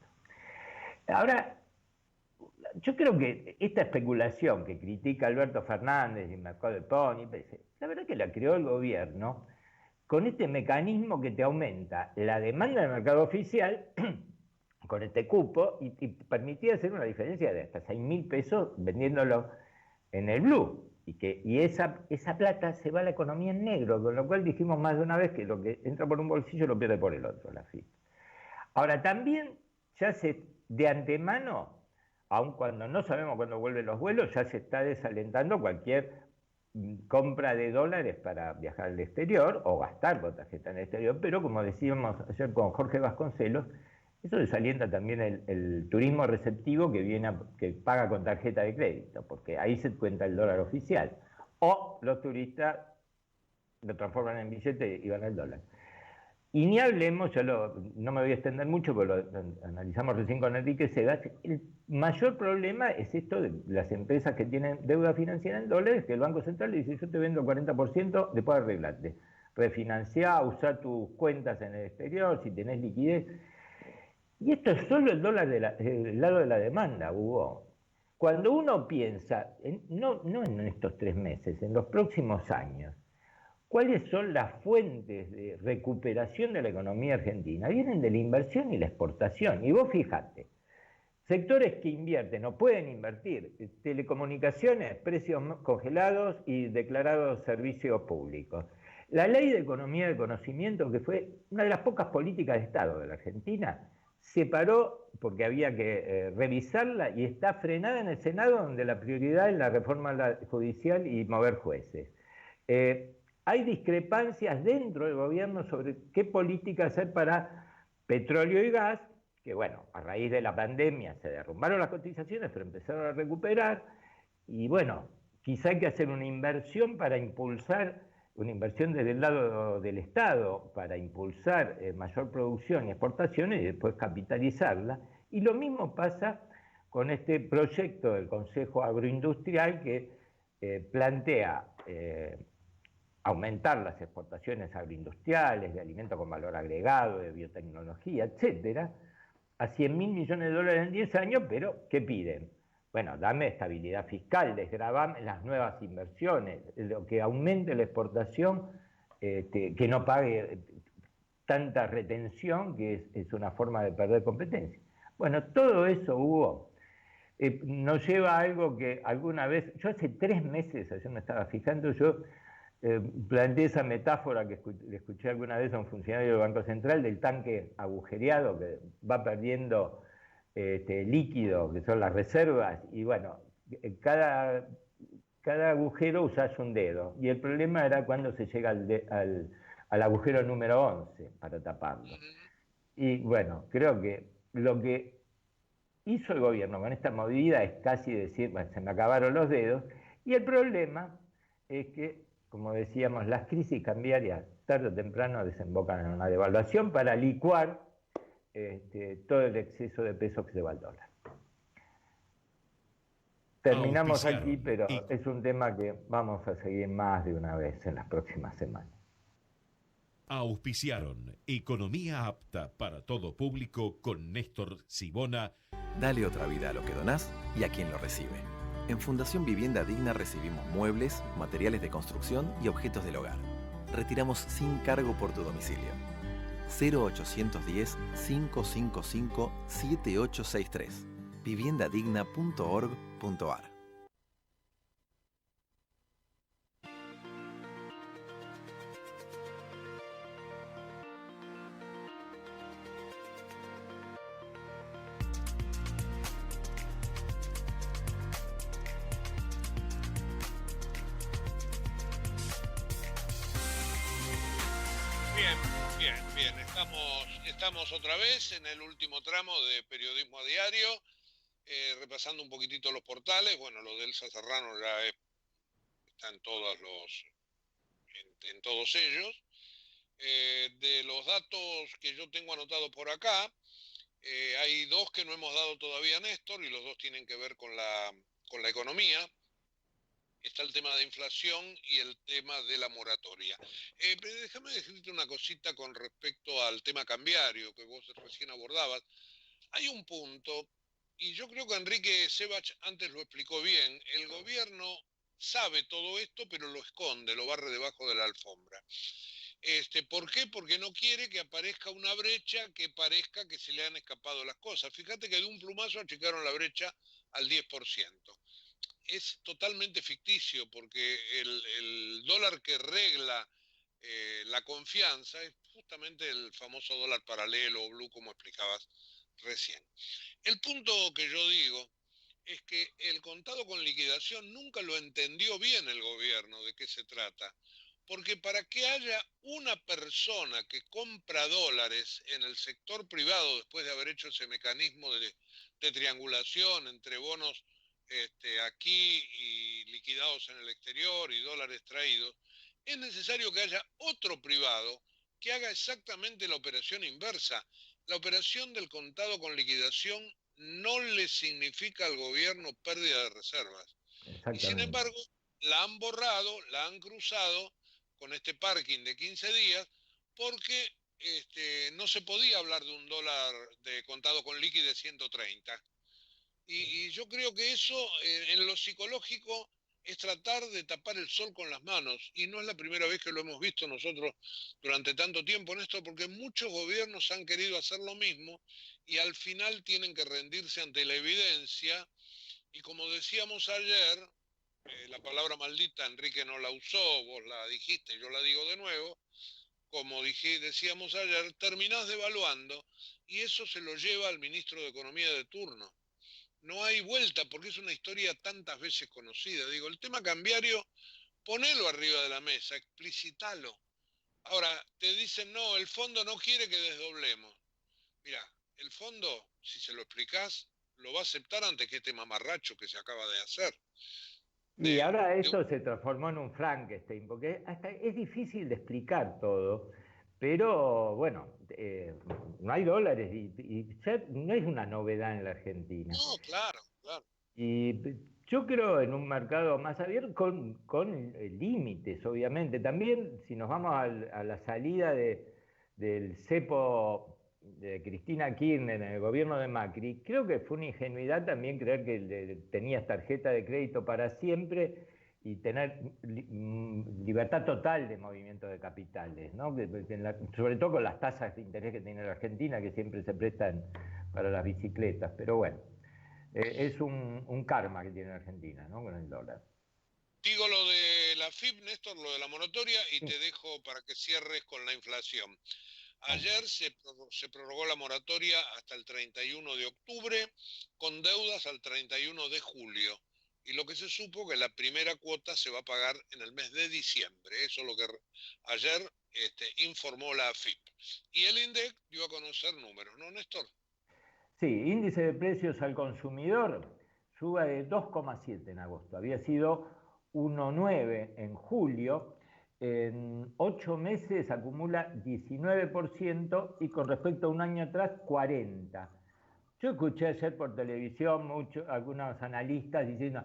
Ahora, yo creo que esta especulación que critica Alberto Fernández y Mercado de Pony, la verdad que la creó el gobierno con este mecanismo que te aumenta la demanda del mercado oficial con este cupo y permitía hacer una diferencia de hasta 6.000 pesos vendiéndolo en el blue. Y esa plata se va a la economía en negro, con lo cual dijimos más de una vez que lo que entra por un bolsillo lo pierde por el otro, la FIP. Ahora, también ya de antemano, aun cuando no sabemos cuándo vuelven los vuelos, ya se está desalentando cualquier compra de dólares para viajar al exterior o gastar con tarjeta en el exterior, pero como decíamos ayer con Jorge Vasconcelos, eso desalienta también el turismo receptivo que paga con tarjeta de crédito, porque ahí se cuenta el dólar oficial. O los turistas lo transforman en billete y van al dólar. Y ni hablemos, no me voy a extender mucho, porque lo analizamos recién con Enrique Segas, el mayor problema es esto de las empresas que tienen deuda financiera en dólares, que el Banco Central le dice, yo te vendo el 40%, después arreglate. Refinanciá, usá tus cuentas en el exterior, si tenés liquidez. Y esto es solo el dólar del lado de la demanda, Hugo. Cuando uno piensa, no en estos 3 meses, en los próximos años, ¿cuáles son las fuentes de recuperación de la economía argentina? Vienen de la inversión y la exportación. Y vos fíjate, sectores que invierten o pueden invertir, telecomunicaciones, precios congelados y declarados servicios públicos. La ley de economía del conocimiento, que fue una de las pocas políticas de Estado de la Argentina, se paró porque había que revisarla y está frenada en el Senado, donde la prioridad es la reforma judicial y mover jueces. Hay discrepancias dentro del gobierno sobre qué política hacer para petróleo y gas, que bueno, a raíz de la pandemia se derrumbaron las cotizaciones, pero empezaron a recuperar, y bueno, quizá hay que hacer una inversión para impulsar, una inversión desde el lado del Estado, para impulsar mayor producción y exportaciones y después capitalizarla, y lo mismo pasa con este proyecto del Consejo Agroindustrial que plantea aumentar las exportaciones agroindustriales, de alimentos con valor agregado, de biotecnología, etcétera, a 100.000 millones de dólares en 10 años, pero ¿qué piden? Bueno, dame estabilidad fiscal, desgravame las nuevas inversiones, lo que aumente la exportación, que no pague tanta retención, que es una forma de perder competencia. Bueno, todo eso, Hugo, nos lleva a algo que alguna vez, yo hace 3 meses, ayer me estaba fijando, yo planteé esa metáfora que le escuché alguna vez a un funcionario del Banco Central del tanque agujereado que va perdiendo líquido, que son las reservas, y bueno, cada agujero usás un dedo, y el problema era cuando se llega al agujero número 11 para taparlo. Y bueno, creo que lo que hizo el gobierno con esta movida es casi decir, bueno, se me acabaron los dedos, y el problema es que, como decíamos, las crisis cambiarias tarde o temprano desembocan en una devaluación para licuar todo el exceso de peso que se va al dólar. Terminamos aquí, pero es un tema que vamos a seguir más de una vez en las próximas semanas. Auspiciaron Economía apta para todo público con Néstor Sibona. Dale otra vida a lo que donás y a quien lo recibe. En Fundación Vivienda Digna recibimos muebles, materiales de construcción y objetos del hogar. Retiramos sin cargo por tu domicilio. 0810-555-7863. viviendadigna.org.ar. Estamos otra vez en el último tramo de Periodismo a Diario, repasando un poquitito los portales. Bueno, lo de Elsa Serrano ya está en todos ellos. De los datos que yo tengo anotados por acá, hay 2 que no hemos dado todavía, Néstor, y los 2 tienen que ver con la economía. Está el tema de inflación y el tema de la moratoria. Déjame decirte una cosita con respecto al tema cambiario que vos recién abordabas. Hay un punto, y yo creo que Enrique Sebach antes lo explicó bien, el gobierno sabe todo esto, pero lo esconde, lo barre debajo de la alfombra. ¿Por qué? Porque no quiere que aparezca una brecha que parezca que se le han escapado las cosas. Fíjate que de un plumazo achicaron la brecha al 10%. Es totalmente ficticio porque el dólar que regla la confianza es justamente el famoso dólar paralelo o blue, como explicabas recién. El punto que yo digo es que el contado con liquidación nunca lo entendió bien el gobierno de qué se trata, porque para que haya una persona que compra dólares en el sector privado después de haber hecho ese mecanismo de triangulación entre bonos aquí y liquidados en el exterior y dólares traídos, es necesario que haya otro privado que haga exactamente la operación inversa. La operación del contado con liquidación no le significa al gobierno pérdida de reservas. Y sin embargo, la han borrado, la han cruzado con este parking de 15 días porque no se podía hablar de un dólar de contado con liqui de 130. Y yo creo que eso, en lo psicológico, es tratar de tapar el sol con las manos. Y no es la primera vez que lo hemos visto nosotros durante tanto tiempo en esto, porque muchos gobiernos han querido hacer lo mismo y al final tienen que rendirse ante la evidencia. Y como decíamos ayer, la palabra maldita Enrique no la usó, vos la dijiste, yo la digo de nuevo, como decíamos ayer, terminás devaluando y eso se lo lleva al ministro de Economía de turno. No hay vuelta porque es una historia tantas veces conocida. Digo, el tema cambiario, ponelo arriba de la mesa, explicitalo. Ahora, te dicen, no, el fondo no quiere que desdoblemos. Mira, el fondo, si se lo explicás, lo va a aceptar antes que este mamarracho que se acaba de hacer. Y ahora esto se transformó en un Frankenstein, porque hasta es difícil de explicar todo. Pero bueno, no hay dólares y ya no es una novedad en la Argentina. No, claro. Y yo creo en un mercado más abierto con límites, obviamente. También si nos vamos a la salida del cepo de Cristina Kirchner en el gobierno de Macri, creo que fue una ingenuidad también creer que tenías tarjeta de crédito para siempre y tener libertad total de movimiento de capitales, ¿no? Sobre todo con las tasas de interés que tiene la Argentina, que siempre se prestan para las bicicletas. Pero bueno, Es un karma que tiene Argentina, ¿no? Con el dólar. Digo lo de la FIP, Néstor, lo de la moratoria, y te dejo para que cierres con la inflación. Ayer se prorrogó la moratoria hasta el 31 de octubre, con deudas al 31 de julio. Y lo que se supo que la primera cuota se va a pagar en el mes de diciembre. Eso es lo que ayer informó la AFIP. Y el INDEC dio a conocer números, ¿no, Néstor? Sí, índice de precios al consumidor sube de 2,7 en agosto. Había sido 1,9 en julio. En 8 meses acumula 19% y con respecto a un año atrás 40%. Yo escuché ayer por televisión algunos analistas diciendo,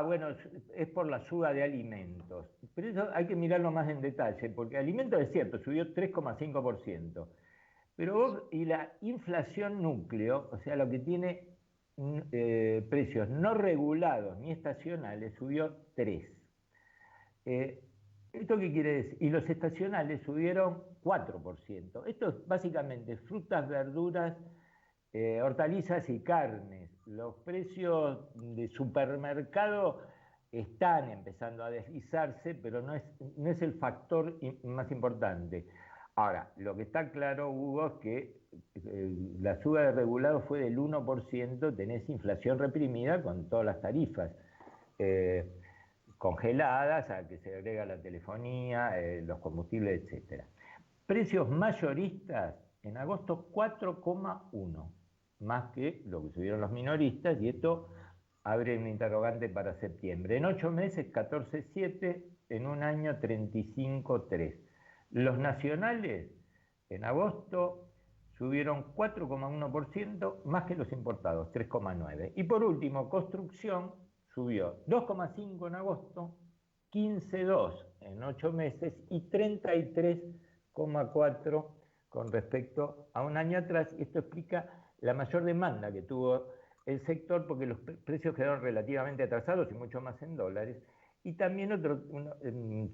bueno, es por la suba de alimentos. Pero eso hay que mirarlo más en detalle, porque alimentos es cierto, subió 3,5%. Pero y la inflación núcleo, o sea, lo que tiene precios no regulados ni estacionales, subió 3%. ¿Esto qué quiere decir? Y los estacionales subieron 4%. Esto es básicamente frutas, verduras, hortalizas y carnes. Los precios de supermercado están empezando a deslizarse, pero no es el factor más importante. Ahora, lo que está claro, Hugo, es que la suba de regulados fue del 1%, tenés inflación reprimida con todas las tarifas congeladas, a que se agrega la telefonía, los combustibles, etc. Precios mayoristas en agosto 4,1%, más que lo que subieron los minoristas, y esto abre un interrogante para septiembre. En 8 meses 14,7%, en un año 35,3%. Los nacionales en agosto subieron 4,1%, más que los importados, 3,9%. Y por último, construcción subió 2,5% en agosto, 15,2% en 8 meses y 33,4% con respecto a un año atrás. Esto explica la mayor demanda que tuvo el sector, porque los precios quedaron relativamente atrasados y mucho más en dólares. Y también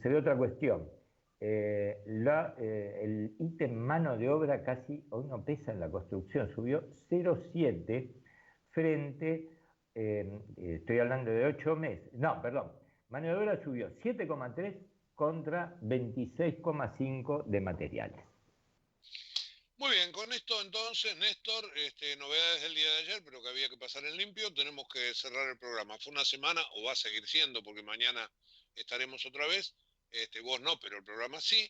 se ve otra cuestión. El ítem mano de obra casi hoy no pesa en la construcción, subió 0,7 frente, estoy hablando de 8 meses, no, perdón, mano de obra subió 7,3 contra 26,5 de materiales. Muy bien, con esto entonces, Néstor, novedades del día de ayer, pero que había que pasar en limpio, tenemos que cerrar el programa. Fue una semana, o va a seguir siendo, porque mañana estaremos otra vez, vos no, pero el programa sí.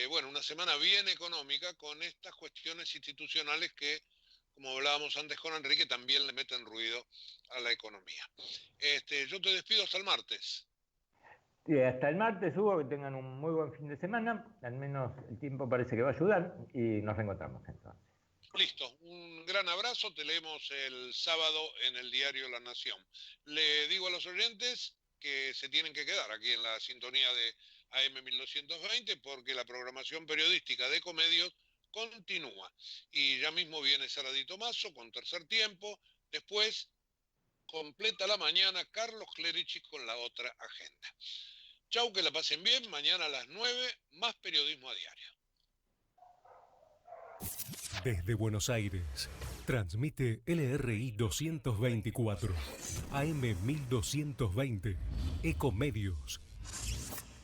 Bueno, una semana bien económica con estas cuestiones institucionales que, como hablábamos antes con Enrique, también le meten ruido a la economía. Yo te despido hasta el martes. Hasta el martes, Hugo, que tengan un muy buen fin de semana, al menos el tiempo parece que va a ayudar, y nos reencontramos entonces. Listo, un gran abrazo, te leemos el sábado en el diario La Nación. Le digo a los oyentes que se tienen que quedar aquí en la sintonía de AM 1220 porque la programación periodística de Ecomedios continúa. Y ya mismo viene Saradito Mazo con Tercer Tiempo, después completa la mañana Carlos Clerici con la otra agenda. Chau, que la pasen bien, mañana a las 9, más periodismo a diario. Desde Buenos Aires, transmite LRI 224, AM 1220, Ecomedios.